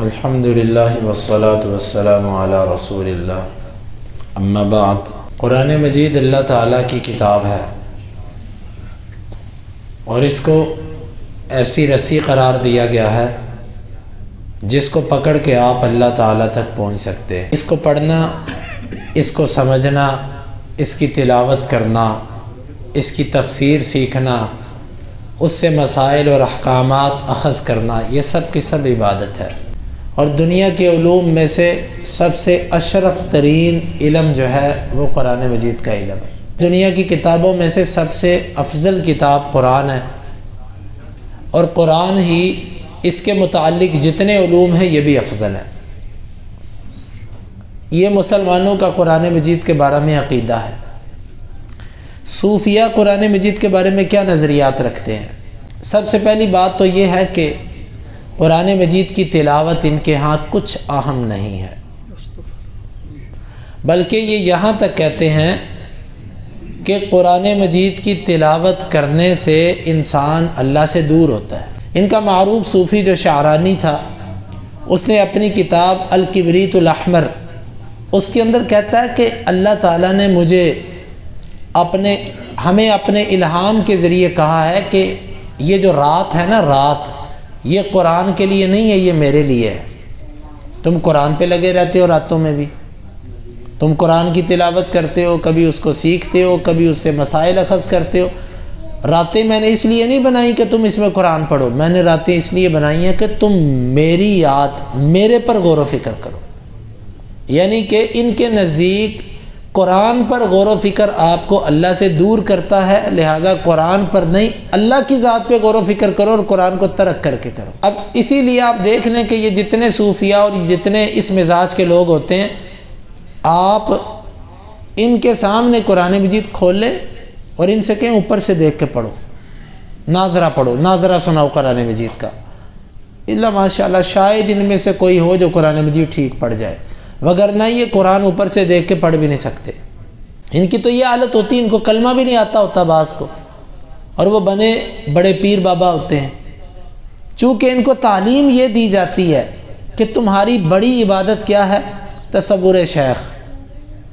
الحمدللہ والصلاة والسلام علی رسول اللہ اما بعد۔ قرآن مجید اللہ تعالیٰ کی کتاب ہے اور اس کو ایسی رسی قرار دیا گیا ہے جس کو پکڑ کے آپ اللہ تعالیٰ تک پہنچ سکتے ہیں۔ اس کو پڑھنا، اس کو سمجھنا، اس کی تلاوت کرنا، اس کی تفسیر سیکھنا، اس سے مسائل اور احکامات اخذ کرنا، یہ سب کی سب عبادت ہے۔ اور دنیا کے علوم میں سے سب سے اشرف ترین علم جو ہے وہ قرآن مجید کا علم ہے۔ دنیا کی کتابوں میں سے سب سے افضل کتاب قرآن ہے، اور قرآن ہی اس کے متعلق جتنے علوم ہیں یہ بھی افضل ہے۔ یہ مسلمانوں کا قرآن مجید کے بارے میں عقیدہ ہے۔ صوفیہ قرآن مجید کے بارے میں کیا نظریات رکھتے ہیں؟ سب سے پہلی بات تو یہ ہے کہ قرآن مجید کی تلاوت ان کے ہاں کچھ اہم نہیں ہے، بلکہ یہ یہاں تک کہتے ہیں کہ قرآن مجید کی تلاوت کرنے سے انسان اللہ سے دور ہوتا ہے۔ ان کا معروف صوفی جو شعرانی تھا، اس نے اپنی کتاب الکبریت الاحمر، اس کے اندر کہتا ہے کہ اللہ تعالیٰ نے ہمیں اپنے الہام کے ذریعے کہا ہے کہ یہ جو رات ہے نا، رات یہ قرآن کے لیے نہیں ہے، یہ میرے لیے ہے۔ تم قرآن پہ لگے رہتے ہو، راتوں میں بھی تم قرآن کی تلاوت کرتے ہو، کبھی اس کو سیکھتے ہو، کبھی اس سے مسائل اخذ کرتے ہو۔ راتیں میں نے اس لیے نہیں بنائی کہ تم اس میں قرآن پڑھو، میں نے راتیں اس لیے بنائی ہیں کہ تم میری یاد، میرے پر غور و فکر کرو۔ یعنی کہ ان کے نزدیک قرآن پر غور و فکر آپ کو اللہ سے دور کرتا ہے، لہٰذا قرآن پر نہیں، اللہ کی ذات پہ غور و فکر کرو اور قرآن کو ترک کر کے کرو۔ اب اسی لیے آپ دیکھ لیں کہ یہ جتنے صوفیہ اور جتنے اس مزاج کے لوگ ہوتے ہیں، آپ ان کے سامنے قرآن مجید کھول لیں اور ان سے کہیں اوپر سے دیکھ کے پڑھو، ناظرہ پڑھو، ناظرہ سناؤ قرآن مجید کا۔ اللہ ماشاءاللہ شاید ان میں سے کوئی ہو جو قرآن مجید ٹھیک پڑھ جائے، وگرنہ یہ قرآن اوپر سے دیکھ کے پڑھ بھی نہیں سکتے۔ ان کی تو یہ حالت ہوتی ہے، ان کو کلمہ بھی نہیں آتا ہوتا بعض کو، اور وہ بنے بڑے پیر بابا ہوتے ہیں۔ چونکہ ان کو تعلیم یہ دی جاتی ہے کہ تمہاری بڑی عبادت کیا ہے؟ تصور شیخ،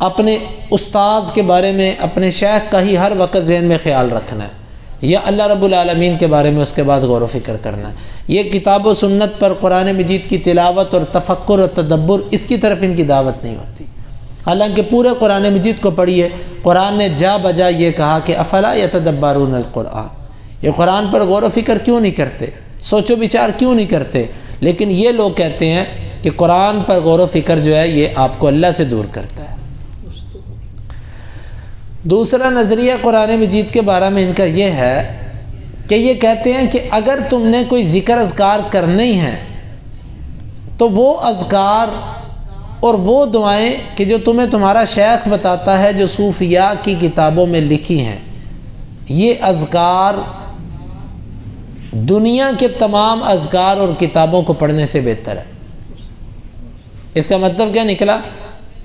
اپنے استاذ کے بارے میں، اپنے شیخ کا ہی ہر وقت ذہن میں خیال رکھنا ہے، یا اللہ رب العالمین کے بارے میں اس کے بعد غور و فکر کرنا ہے۔ یہ کتاب و سنت پر قرآن مجید کی تلاوت اور تفکر اور تدبر، اس کی طرف ان کی دعوت نہیں ہوتی۔ حالانکہ پورے قرآن مجید کو پڑھیے، قرآن نے جا بجا یہ کہا کہ افلا یتدبرون القرآن، یہ قرآن پر غور و فکر کیوں نہیں کرتے، سوچ و بچار کیوں نہیں کرتے؟ لیکن یہ لوگ کہتے ہیں کہ قرآن پر غور و فکر جو ہے یہ آپ کو اللہ سے دور کرتا ہے۔ دوسرا نظریہ قرآن مجید کے بارے میں ان کا یہ ہے کہ یہ کہتے ہیں کہ اگر تم نے کوئی ذکر اذکار کرنے ہی ہیں تو وہ اذکار اور وہ دعائیں کہ جو تمہیں تمہارا شیخ بتاتا ہے، جو صوفیاء کی کتابوں میں لکھی ہیں، یہ اذکار دنیا کے تمام اذکار اور کتابوں کو پڑھنے سے بہتر ہے۔ اس کا مطلب کیا نکلا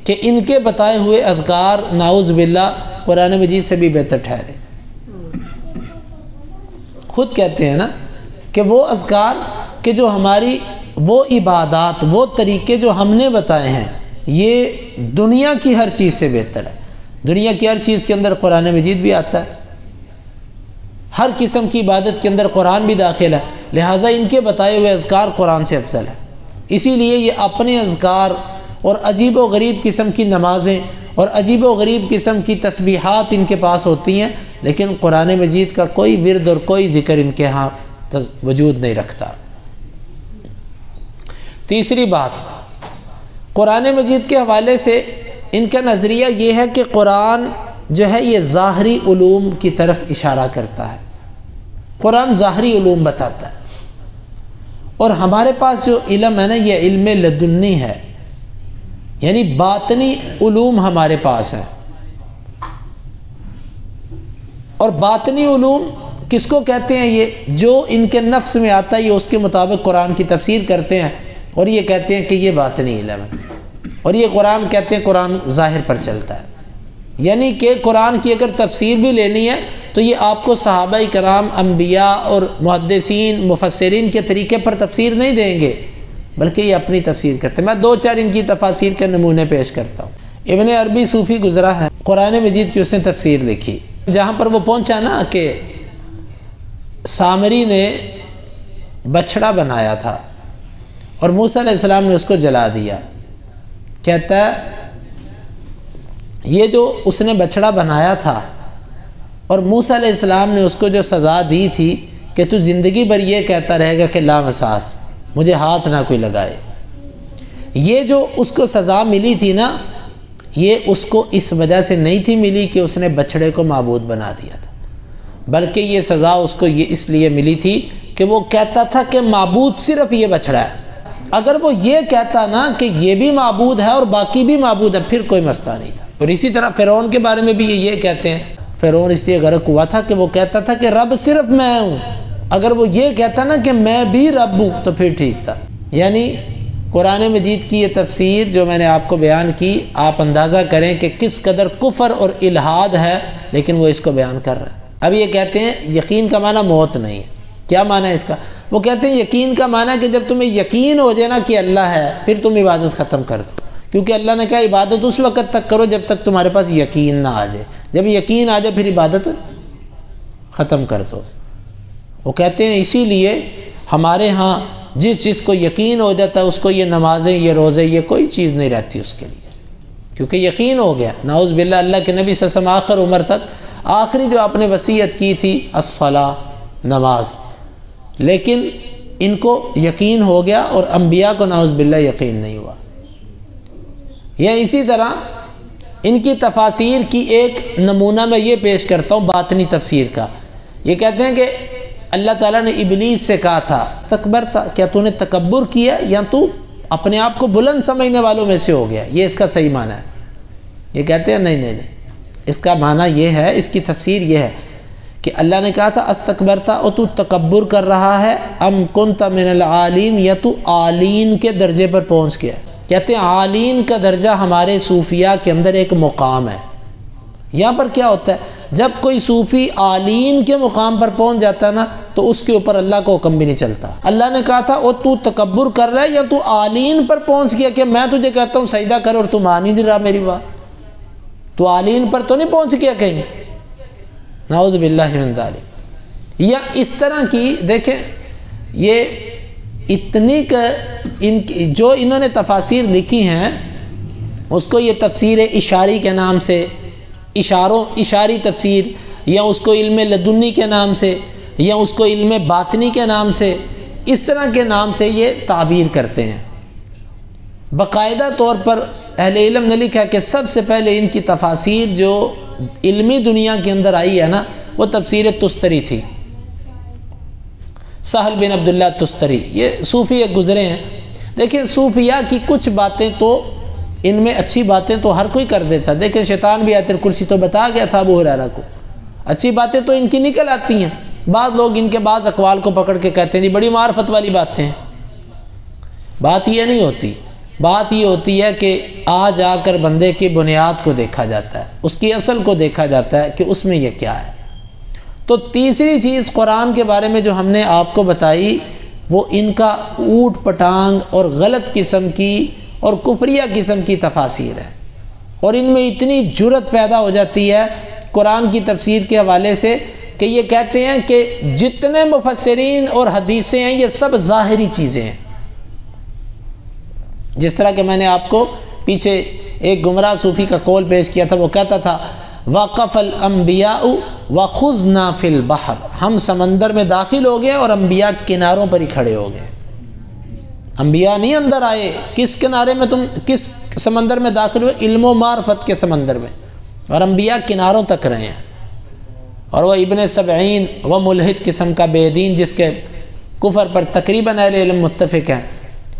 کہ ان کے بتائے ہوئے اذکار نعوذ باللہ قرآن مجید سے بھی بہتر ٹھہرے۔ خود کہتے ہیں نا کہ وہ اذکار کہ جو ہماری وہ عبادات، وہ طریقے جو ہم نے بتائے ہیں، یہ دنیا کی ہر چیز سے بہتر ہے۔ دنیا کی ہر چیز کے اندر قرآن مجید بھی آتا ہے، ہر قسم کی عبادت کے اندر قرآن بھی داخل ہے، لہٰذا ان کے بتائے ہوئے اذکار قرآن سے افضل ہے۔ اسی لیے یہ اپنے اذکار اور عجیب و غریب قسم کی نمازیں اور عجیب و غریب قسم کی تسبیحات ان کے پاس ہوتی ہیں، لیکن قرآن مجید کا کوئی ورد اور کوئی ذکر ان کے ہاں وجود نہیں رکھتا۔ تیسری بات، قرآن مجید کے حوالے سے ان کا نظریہ یہ ہے کہ قرآن جو ہے یہ ظاہری علوم کی طرف اشارہ کرتا ہے، قرآن ظاہری علوم بتاتا ہے، اور ہمارے پاس جو علم ہے نا یہ علم لدنی ہے، یعنی باطنی علوم ہمارے پاس ہیں۔ اور باطنی علوم کس کو کہتے ہیں؟ یہ جو ان کے نفس میں آتا ہے یہ اس کے مطابق قرآن کی تفسیر کرتے ہیں، اور یہ کہتے ہیں کہ یہ باطنی علم ہے، اور یہ قرآن کہتے ہیں قرآن ظاہر پر چلتا ہے۔ یعنی کہ قرآن کی اگر تفسیر بھی لینی ہے تو یہ آپ کو صحابہ کرام، انبیاء اور محدثین، مفسرین کے طریقے پر تفسیر نہیں دیں گے، بلکہ یہ اپنی تفسیر کرتے ہیں۔ میں 2-4 ان کی تفاسیر کے نمونے پیش کرتا ہوں۔ ابن عربی صوفی گزرا ہے، قرآن مجید کی اس نے تفسیر لکھی، جہاں پر وہ پہنچا نا کہ سامری نے بچھڑا بنایا تھا اور موسیٰ علیہ السلام نے اس کو جلا دیا۔ کہتا ہے یہ جو اس نے بچھڑا بنایا تھا اور موسیٰ علیہ السلام نے اس کو جو سزا دی تھی کہ تو زندگی بھر یہ کہتا رہے گا کہ لا مساس، مجھے ہاتھ نہ کوئی لگائے، یہ جو اس کو سزا ملی تھی نا، یہ اس کو اس وجہ سے نہیں تھی ملی کہ اس نے بچھڑے کو معبود بنا دیا تھا، بلکہ یہ سزا اس کو یہ اس لیے ملی تھی کہ وہ کہتا تھا کہ معبود صرف یہ بچھڑا ہے۔ اگر وہ یہ کہتا نا کہ یہ بھی معبود ہے اور باقی بھی معبود ہے، پھر کوئی مسئلہ نہیں تھا۔ اور اسی طرح فرعون کے بارے میں بھی یہ کہتے ہیں، فرعون اس لیے غرق ہوا تھا کہ وہ کہتا تھا کہ رب صرف میں ہوں، اگر وہ یہ کہتا نا کہ میں بھی رب ہوں تو پھر ٹھیک تھا۔ یعنی قرآن مجید کی یہ تفسیر جو میں نے آپ کو بیان کی، آپ اندازہ کریں کہ کس قدر کفر اور الحاد ہے، لیکن وہ اس کو بیان کر رہا ہے۔ اب یہ کہتے ہیں یقین کا معنی موت نہیں ہے۔ کیا معنی ہے اس کا؟ وہ کہتے ہیں یقین کا معنی ہے کہ جب تمہیں یقین ہو جائے نا کہ اللہ ہے، پھر تم عبادت ختم کر دو، کیونکہ اللہ نے کہا عبادت اس وقت تک کرو جب تک تمہارے پاس یقین نہ آ جائے، جب یقین آ جائے پھر عبادت ختم کر دو۔ وہ کہتے ہیں اسی لیے ہمارے ہاں جس چیز کو یقین ہو جاتا ہے اس کو یہ نمازیں، یہ روزے، یہ کوئی چیز نہیں رہتی اس کے لیے، کیونکہ یقین ہو گیا۔ نعوذ باللہ، اللہ کے نبی صلی اللہ علیہ وسلم آخر عمر تک آخری جو آپ نے وصیت کی تھی الصلاۃ، نماز، لیکن ان کو یقین ہو گیا اور انبیاء کو نعوذ باللہ یقین نہیں ہوا۔ یا اسی طرح ان کی تفاسیر کی ایک نمونہ میں یہ پیش کرتا ہوں باطنی تفسیر کا۔ یہ کہتے ہیں کہ اللہ تعالیٰ نے ابلیس سے کہا تھا تکبرتا، کیا تو نے تکبر کیا یا تو اپنے آپ کو بلند سمجھنے والوں میں سے ہو گیا؟ یہ اس کا صحیح معنی ہے۔ یہ کہتے ہیں نہیں، اس کا معنی یہ ہے، اس کی تفسیر یہ ہے کہ اللہ نے کہا تھا استکبرتا، اور تو تکبر کر رہا ہے، ام کنت من العالین، یا تو عالین کے درجے پر پہنچ گیا۔ کہتے ہیں عالین کا درجہ ہمارے صوفیاء کے اندر ایک مقام ہے۔ یہاں پر کیا ہوتا ہے، جب کوئی صوفی عالین کے مقام پر پہنچ جاتا ہے نا تو اس کے اوپر اللہ کو حکم بھی نہیں چلتا۔ اللہ نے کہا تھا او تو تکبر کر رہا ہے یا تو عالین پر پہنچ گیا کہ میں تجھے کہتا ہوں سجدہ کر اور تو مان ہی نہیں رہا میری بات، تو عالین پر تو نہیں پہنچ گیا کہیں؟ نعوذ باللہ من ذالک۔ یا اس طرح کی دیکھیں، یہ اتنی جو انہوں نے تفاسیر لکھی ہیں اس کو یہ تفسیر اشاری کے نام سے، اشاری تفسیر، یا اس کو علم لدنی کے نام سے، یا اس کو علم باطنی کے نام سے، اس طرح کے نام سے یہ تعبیر کرتے ہیں۔ باقاعدہ طور پر اہل علم نے لکھا کہ سب سے پہلے ان کی تفاسیر جو علمی دنیا کے اندر آئی ہے نا وہ تفسیر تستری تھی، سہل بن عبداللہ تستری، یہ صوفی ایک گزرے ہیں۔ دیکھیں صوفیاء کی کچھ باتیں تو ان میں اچھی باتیں تو ہر کوئی کر دیتا، دیکھیں شیطان بھی آیت الکرسی تو بتا گیا تھا ابو ہریرہ کو، اچھی باتیں تو ان کی نکل آتی ہیں۔ بعض لوگ ان کے بعض اقوال کو پکڑ کے کہتے ہیں جی بڑی معرفت والی باتیں ہیں۔ بات یہ نہیں ہوتی، بات یہ ہوتی ہے کہ آج آ کر بندے کی بنیاد کو دیکھا جاتا ہے، اس کی اصل کو دیکھا جاتا ہے کہ اس میں یہ کیا ہے۔ تو تیسری چیز قرآن کے بارے میں جو ہم نے آپ کو بتائی وہ ان کا اوٹ پٹانگ اور غلط قسم کی اور کفریہ قسم کی تفاسیر ہے، اور ان میں اتنی جرت پیدا ہو جاتی ہے قرآن کی تفسیر کے حوالے سے کہ یہ کہتے ہیں کہ جتنے مفسرین اور حدیثیں ہیں یہ سب ظاہری چیزیں ہیں۔ جس طرح کہ میں نے آپ کو پیچھے ایک گمراہ صوفی کا قول پیش کیا تھا، وہ کہتا تھا وقف الانبیاء وخذنا فی البحر، ہم سمندر میں داخل ہو گئے اور انبیاء کناروں پر ہی کھڑے ہو گئے۔ انبیاء نہیں اندر آئے، کس کنارے میں تم کس سمندر میں داخل ہوئے؟ علم و معرفت کے سمندر میں، اور انبیاء کناروں تک رہے ہیں۔ اور وہ ابن سبعین وہ ملحد قسم کا بے دین جس کے کفر پر تقریباً اہل علم متفق ہیں،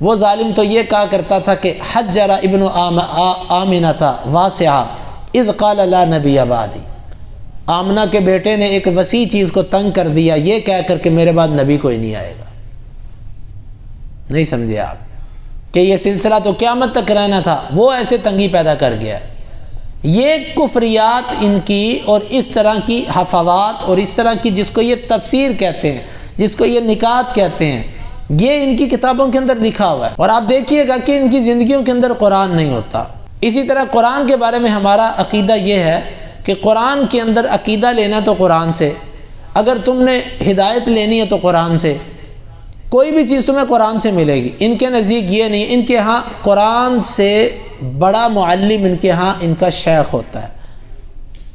وہ ظالم تو یہ کہا کرتا تھا کہ حجر ابن آمنہ واسعہ اذ قال لا نبی بعدی، آمنہ کے بیٹے نے ایک وسیع چیز کو تنگ کر دیا یہ کہہ کر کہ میرے بعد نبی کوئی نہیں آئے گا۔ نہیں سمجھے آپ کہ یہ سلسلہ تو قیامت تک رہنا تھا، وہ ایسے تنگی پیدا کر گیا۔ یہ کفریات ان کی اور اس طرح کی حفوات اور اس طرح کی جس کو یہ تفسیر کہتے ہیں، جس کو یہ نکات کہتے ہیں، یہ ان کی کتابوں کے اندر لکھا ہوا ہے، اور آپ دیکھیے گا کہ ان کی زندگیوں کے اندر قرآن نہیں ہوتا۔ اسی طرح قرآن کے بارے میں ہمارا عقیدہ یہ ہے کہ قرآن کے اندر عقیدہ لینا تو قرآن سے، اگر تم نے ہدایت لینی ہے تو قرآن سے، کوئی بھی چیز تمہیں قرآن سے ملے گی۔ ان کے نزدیک یہ نہیں، ان کے ہاں قرآن سے بڑا معلم ان کے ہاں ان کا شیخ ہوتا ہے،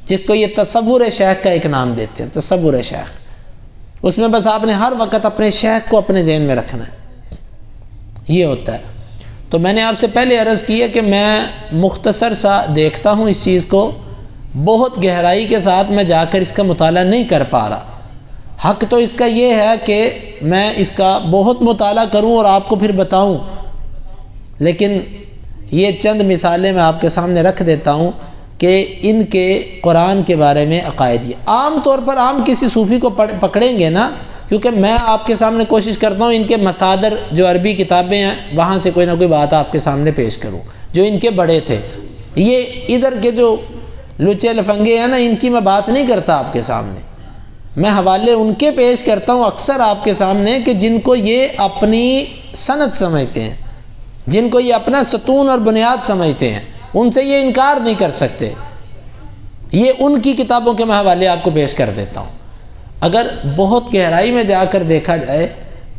جس کو یہ تصور شیخ کا ایک نام دیتے ہیں، تصور شیخ۔ اس میں بس آپ نے ہر وقت اپنے شیخ کو اپنے ذہن میں رکھنا ہے، یہ ہوتا ہے۔ تو میں نے آپ سے پہلے عرض کی ہے کہ میں مختصر سا دیکھتا ہوں اس چیز کو، بہت گہرائی کے ساتھ میں جا کر اس کا مطالعہ نہیں کر پا رہا۔ حق تو اس کا یہ ہے کہ میں اس کا بہت مطالعہ کروں اور آپ کو پھر بتاؤں، لیکن یہ چند مثالیں میں آپ کے سامنے رکھ دیتا ہوں کہ ان کے قرآن کے بارے میں عقائد۔ عام طور پر عام کسی صوفی کو پکڑیں گے نا، کیونکہ میں آپ کے سامنے کوشش کرتا ہوں ان کے مصادر جو عربی کتابیں ہیں وہاں سے کوئی نہ کوئی بات آپ کے سامنے پیش کروں جو ان کے بڑے تھے۔ یہ ادھر کے جو لچے لفنگے ہیں نا، ان کی میں بات نہیں کرتا آپ کے سامنے، میں حوالے ان کے پیش کرتا ہوں اکثر آپ کے سامنے کہ جن کو یہ اپنی سند سمجھتے ہیں، جن کو یہ اپنا ستون اور بنیاد سمجھتے ہیں، ان سے یہ انکار نہیں کر سکتے۔ یہ ان کی کتابوں کے میں حوالے آپ کو پیش کر دیتا ہوں۔ اگر بہت گہرائی میں جا کر دیکھا جائے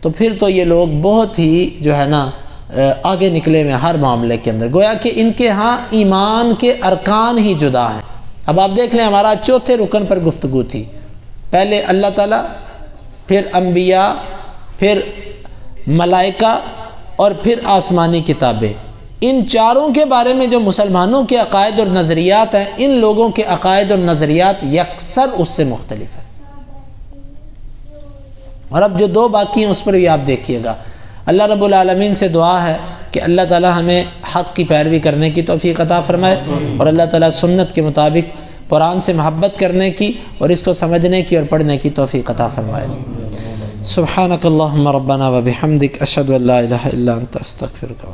تو پھر تو یہ لوگ بہت ہی جو ہے نا آگے نکلے میں ہر معاملے کے اندر، گویا کہ ان کے ہاں ایمان کے ارکان ہی جدا ہیں۔ اب آپ دیکھ لیں، ہمارا چوتھے رکن پر گفتگو تھی، پہلے اللہ تعالیٰ، پھر انبیاء، پھر ملائکہ اور پھر آسمانی کتابیں۔ ان چاروں کے بارے میں جو مسلمانوں کے عقائد اور نظریات ہیں، ان لوگوں کے عقائد اور نظریات یکسر اس سے مختلف ہیں۔ اور اب جو دو باقی ہیں اس پر بھی آپ دیکھیے گا۔ اللہ رب العالمین سے دعا ہے کہ اللہ تعالی ہمیں حق کی پیروی کرنے کی توفیق عطا فرمائے، اور اللہ تعالی سنت کے مطابق قرآن سے محبت کرنے کی اور اس کو سمجھنے کی اور پڑھنے کی توفیق عطا فرمائے۔ سبحانک اللہم ربنا و بحمدک، اشہد ان لا الہ الا انت، استغفرک۔